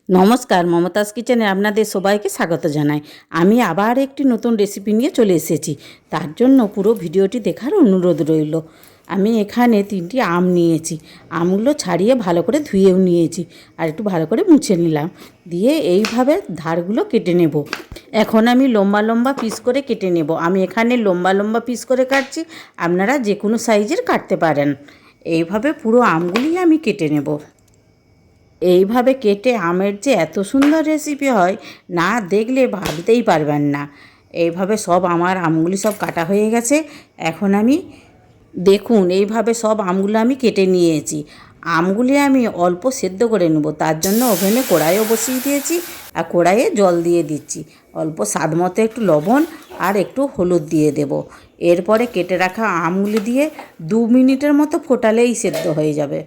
নমস্কার, মমতাজ কিচেনে আপনাদের সবাইকে স্বাগত জানাই। আমি আবার একটি নতুন রেসিপি নিয়ে চলে এসেছি। তার জন্য পুরো ভিডিওটি দেখার অনুরোধ রইল। আমি এখানে 3টি আম নিয়েছি। আমগুলো ছাড়িয়ে ভালো করে ধুয়েও নিয়েছি আর একটু ভালো করে মুছে নিলাম। দিয়ে এইভাবে ধারগুলো কেটে নেব। এখন আমি লম্বা লম্বা পিস করে কেটে নেব। আমি এখানে লম্বা লম্বা পিস করে কাটছি, আপনারা যে কোনো সাইজের কাটতে পারেন। এইভাবে পুরো আমগুলি আমি কেটে নেব। এইভাবে কেটে আমের যে এত সুন্দর রেসিপি হয়, না দেখলে ভাবতেই পারবেন না। এইভাবে সব আমার আমগুলি সব কাটা হয়ে গেছে। এখন আমি দেখুন এইভাবে সব আমগুলো আমি কেটে নিয়েছি। আমগুলি আমি অল্প সেদ্ধ করে নেব, তার জন্য ওভেনে কড়াইও বসিয়ে দিয়েছি আর কড়াইয়ে জল দিয়ে দিচ্ছি। অল্প স্বাদ মতো একটু লবণ আর একটু হলুদ দিয়ে দেব। এরপরে কেটে রাখা আমগুলি দিয়ে 2 মিনিটের মতো ফোটালেই সেদ্ধ হয়ে যাবে।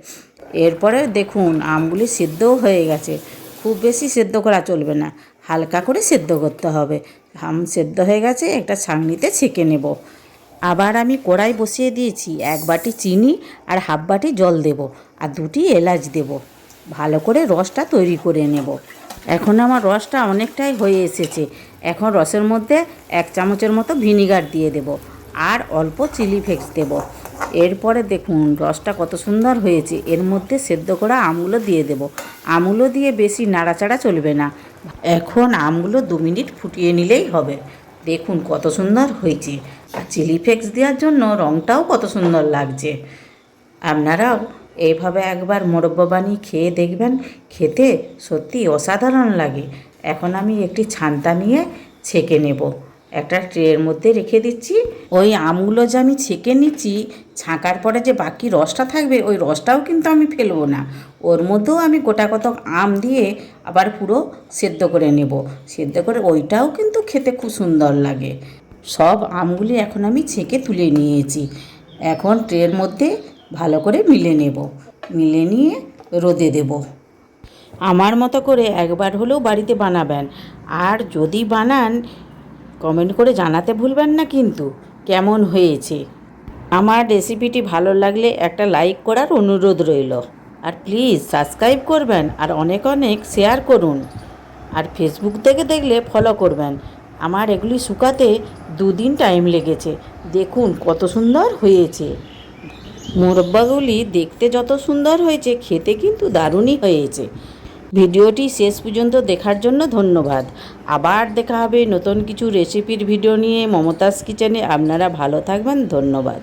এরপরে দেখুন আমগুলি সেদ্ধও হয়ে গেছে। খুব বেশি সেদ্ধ করা চলবে না, হালকা করে সেদ্ধ করতে হবে। আম সেদ্ধ হয়ে গেছে, একটা ছাঁকনিতে ছেঁকে নেব। আবার আমি কড়াই বসিয়ে দিয়েছি, 1 বাটি চিনি আর হাফ বাটি জল দেব আর 2টি এলাচ দেব। ভালো করে রসটা তৈরি করে নেব। এখন আমার রসটা অনেকটাই হয়ে এসেছে। এখন রসের মধ্যে 1 চামচের মতো ভিনিগার দিয়ে দেব আর অল্প চিলি ফ্লেক্স দেব। এরপরে দেখুন রসটা কত সুন্দর হয়েছে। এর মধ্যে সেদ্ধ করা আমগুলো দিয়ে দেব। আমগুলো দিয়ে বেশি নাড়াচাড়া চলবে না। এখন আমগুলো 2 মিনিট ফুটিয়ে নিলেই হবে। দেখুন কত সুন্দর হয়েছে, আর চিলি ফ্লেক্স দেওয়ার জন্য রঙটাও কত সুন্দর লাগছে। আপনারাও এইভাবে একবার মোরব্বা বানিয়ে খেয়ে দেখবেন, খেতে সত্যি অসাধারণ লাগে। এখন আমি একটি ছান্তা নিয়ে ছেঁকে নেব। একটা ট্রের মধ্যে রেখে দিচ্ছি। ওই আমগুলো যে আমি ছেঁকে নিচ্ছি, ছাঁকার পরে যে বাকি রসটা থাকবে, ওই রসটাও কিন্তু আমি ফেলবো না। ওর মধ্যেও আমি গোটা কত আম দিয়ে আবার পুরো সেদ্ধ করে নেব। সেদ্ধ করে ওইটাও কিন্তু খেতে খুব সুন্দর লাগে। সব আমগুলি এখন আমি ছেঁকে তুলে নিয়েছি। এখন ট্রের মধ্যে ভালো করে মিলে নেব। মিলে নিয়ে রোদে দেব। আমার মতো করে একবার হলেও বাড়িতে বানাবেন। আর যদি বানান, কমেন্ট করে জানাতে ভুলবেন না কিন্তু কেমন হয়েছে। আমার রেসিপিটি ভালো লাগলে একটা লাইক করার অনুরোধ রইল। আর প্লিজ সাবস্ক্রাইব করবেন আর অনেক অনেক শেয়ার করুন। আর ফেসবুক থেকে দেখলে ফলো করবেন। আমার এগুলি শুকাতে 2 দিন টাইম লেগেছে। দেখুন কত সুন্দর হয়েছে। মোরব্বাগুলি দেখতে যত সুন্দর হয়েছে, খেতে কিন্তু দারুণই হয়েছে। ভিডিওটি শেষ পর্যন্ত দেখার জন্য ধন্যবাদ। আবার দেখা হবে নতুন কিছু রেসিপির ভিডিও নিয়ে মমতাজ কিচেনে। আপনারা ভালো থাকবেন। ধন্যবাদ।